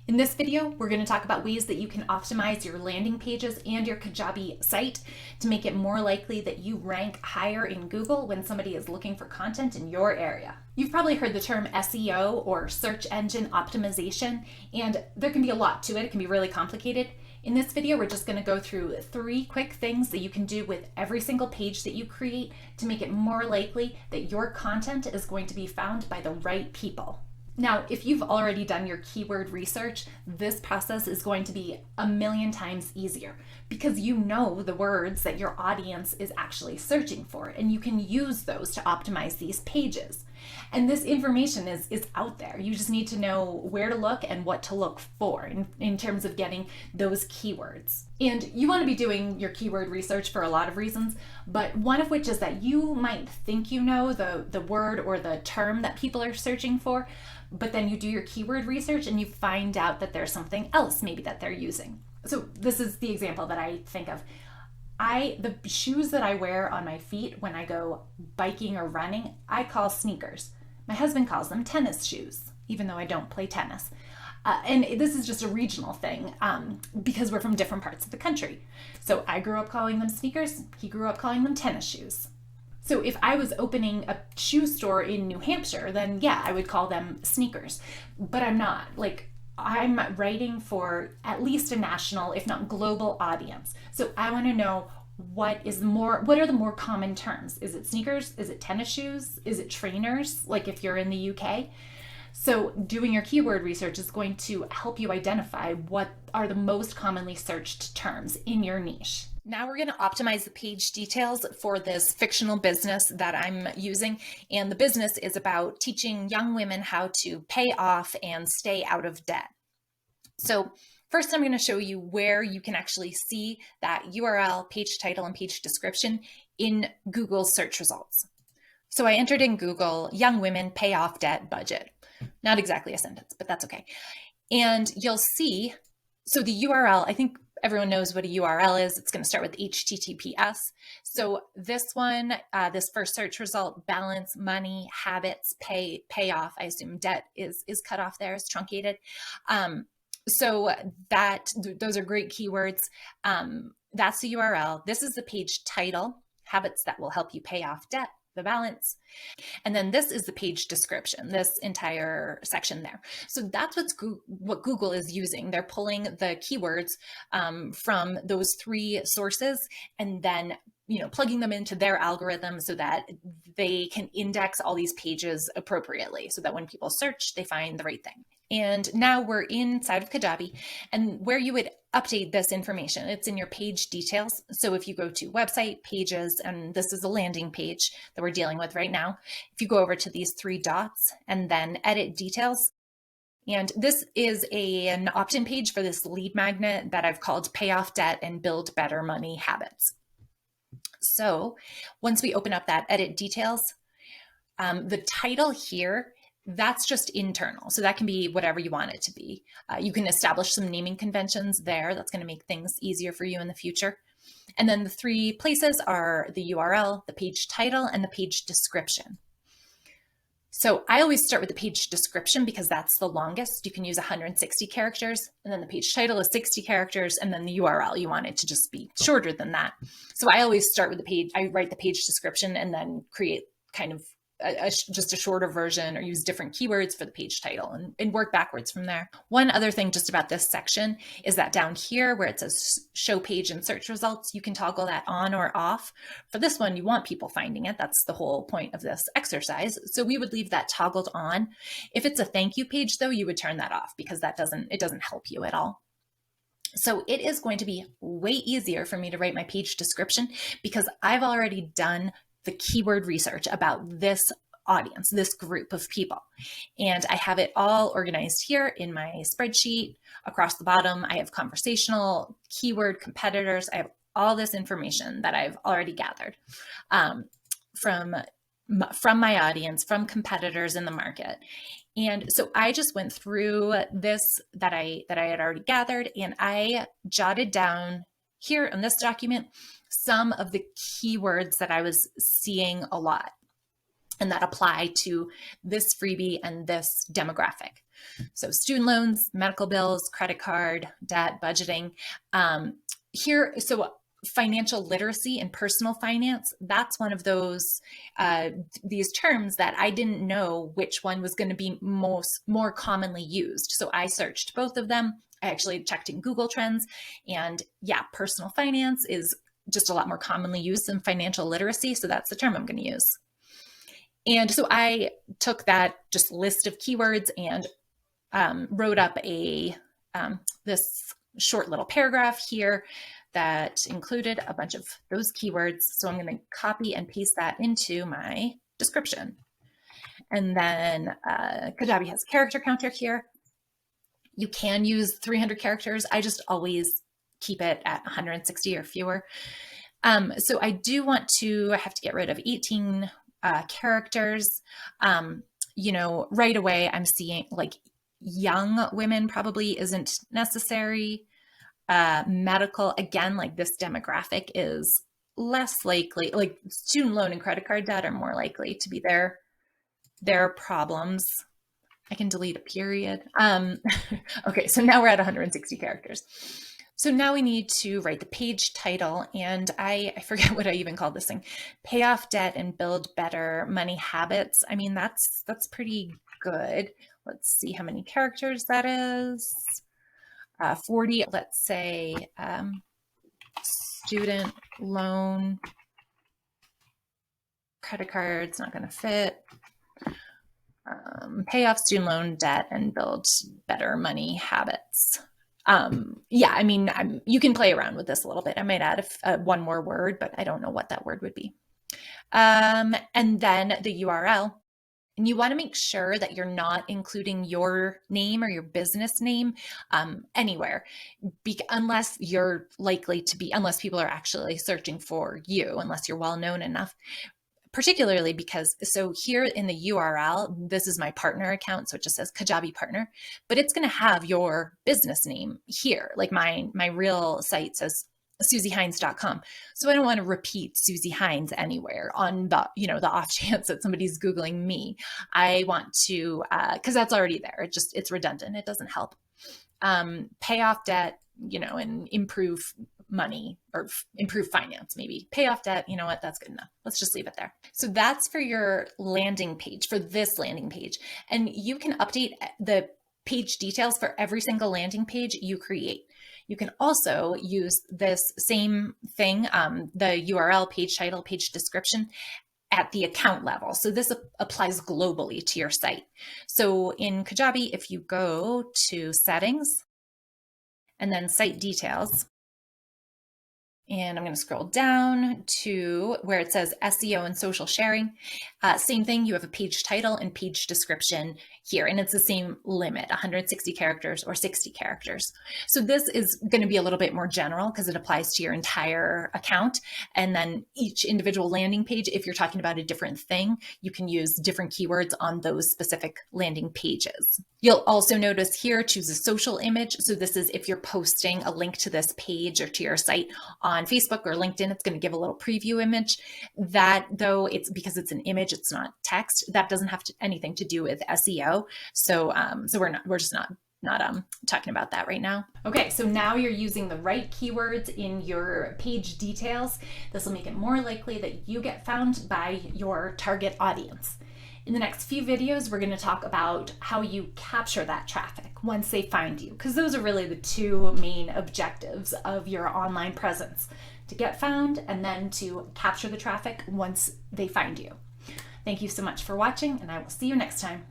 In this video, we're going to talk about ways that you can optimize your landing pages and your Kajabi site to make it more likely that you rank higher in Google when somebody is looking for content in your area. You've probably heard the term SEO or search engine optimization, and there can be a lot to it. It can be really complicated. In this video, we're just going to go through 3 quick things that you can do with every single page that you create to make it more likely that your content is going to be found by the right people. Now, if you've already done your keyword research, this process is going to be a million times easier because you know the words that your audience is actually searching for, and you can use those to optimize these pages. And this information is out there. You just need to know where to look and what to look for in terms of getting those keywords. And you want to be doing your keyword research for a lot of reasons, but one of which is that you might think you know the word or the term that people are searching for, but then you do your keyword research and you find out that there's something else maybe that they're using. So this is the example that I think of. The shoes that I wear on my feet when I go biking or running, I call sneakers. My husband calls them tennis shoes, even though I don't play tennis. And this is just a regional thing because we're from different parts of the country. So I grew up calling them sneakers. He grew up calling them tennis shoes. So if I was opening a shoe store in New Hampshire, then yeah, I would call them sneakers. But I'm not. I'm writing for at least a national, if not global audience. So I want to know what are the more common terms? Is it sneakers? Is it tennis shoes? Is it trainers? Like if you're in the UK? So doing your keyword research is going to help you identify what are the most commonly searched terms in your niche. Now we're going to optimize the page details for this fictional business that I'm using. And the business is about teaching young women how to pay off and stay out of debt. So first, I'm going to show you where you can actually see that URL, page title, and page description in Google's search results. So I entered in Google, young women pay off debt budget. Not exactly a sentence, but that's okay. And you'll see, so the URL, I think everyone knows what a URL is. It's going to start with HTTPS. So this one, this first search result, balance, money, habits, pay off, I assume debt is cut off there, is truncated. So those are great keywords. That's the URL. This is the page title, habits that will help you pay off debt, the balance. And then this is the page description, this entire section there. So that's what Google is using. They're pulling the keywords from those 3 sources and then plugging them into their algorithm so that they can index all these pages appropriately so that when people search, they find the right thing. And now we're inside of Kajabi, and where you would update this information, it's in your page details. So if you go to website, pages, and this is a landing page that we're dealing with right now, if you go over to these 3 dots and then edit details, and this is an opt-in page for this lead magnet that I've called Pay Off Debt and Build Better Money Habits. So once we open up that edit details, the title here, that's just internal. So that can be whatever you want it to be. You can establish some naming conventions there. That's going to make things easier for you in the future. And then the 3 places are the URL, the page title, and the page description. So I always start with the page description because that's the longest. You can use 160 characters, and then the page title is 60 characters, and then the URL, you want it to just be shorter than that. So I always start with the page, I write the page description and then create kind of just a shorter version or use different keywords for the page title and work backwards from there. One other thing just about this section is that down here where it says show page and search results, you can toggle that on or off. For this one, you want people finding it. That's the whole point of this exercise. So we would leave that toggled on. If it's a thank you page though, you would turn that off because it doesn't help you at all. So it is going to be way easier for me to write my page description because I've already done the keyword research about this audience, this group of people. And I have it all organized here in my spreadsheet. Across the bottom, I have conversational, keyword, competitors. I have all this information that I've already gathered from my audience, from competitors in the market. And so I just went through this that I had already gathered, and I jotted down here in this document some of the keywords that I was seeing a lot and that apply to this freebie and this demographic. So student loans, medical bills, credit card, debt, budgeting. So financial literacy and personal finance, that's one of those, these terms that I didn't know which one was going to be more commonly used. So I searched both of them. I actually checked in Google Trends, and yeah, personal finance is just a lot more commonly used than financial literacy. So that's the term I'm going to use. And so I took that just list of keywords and wrote up this short little paragraph here that included a bunch of those keywords. So I'm going to copy and paste that into my description. And then Kajabi has a character counter here. You can use 300 characters. I just always keep it at 160 or fewer. So I have to get rid of 18 characters. Right away I'm seeing like young women probably isn't necessary. Medical, again, like this demographic is less likely, like student loan and credit card debt are more likely to be their problems. I can delete a period. Okay, so now we're at 160 characters. So now we need to write the page title, and I forget what I even called this thing. Pay off debt and build better money habits. I mean, that's pretty good. Let's see how many characters that is. 40, let's say, student loan, credit card's not going to fit. Pay off student loan debt and build better money habits. Yeah, I mean, you can play around with this a little bit. I might add one more word, but I don't know what that word would be. And then the URL. And you want to make sure that you're not including your name or your business name anywhere, unless you're likely to be, unless people are actually searching for you, unless you're well known enough. Particularly because, so here in the URL, this is my partner account, so it just says Kajabi Partner, but it's going to have your business name here. Like my real site says SusieHines.com. So I don't want to repeat Susie Hines anywhere on the off chance that somebody's Googling me. I want to, because that's already there. It's redundant. It doesn't help. Pay off debt, and improve money or improve finance, maybe. Pay off debt, you know what, that's good enough. Let's just leave it there. So that's for your landing page, for this landing page. And you can update the page details for every single landing page you create. You can also use this same thing, the URL, page title, page description, at the account level. So this applies globally to your site. So in Kajabi, if you go to settings and then site details, and I'm going to scroll down to where it says SEO and social sharing. Same thing, you have a page title and page description here, and it's the same limit, 160 characters or 60 characters. So this is going to be a little bit more general because it applies to your entire account. And then each individual landing page, if you're talking about a different thing, you can use different keywords on those specific landing pages. You'll also notice here, choose a social image. So this is if you're posting a link to this page or to your site on Facebook or LinkedIn, it's going to give a little preview image. That, though, it's because it's an image, it's not text. That doesn't have anything to do with SEO. So we're just not talking about that right now. Okay, so now you're using the right keywords in your page details. This will make it more likely that you get found by your target audience. In the next few videos, we're going to talk about how you capture that traffic once they find you, because those are really the two main objectives of your online presence: to get found and then to capture the traffic once they find you. Thank you so much for watching, and I will see you next time.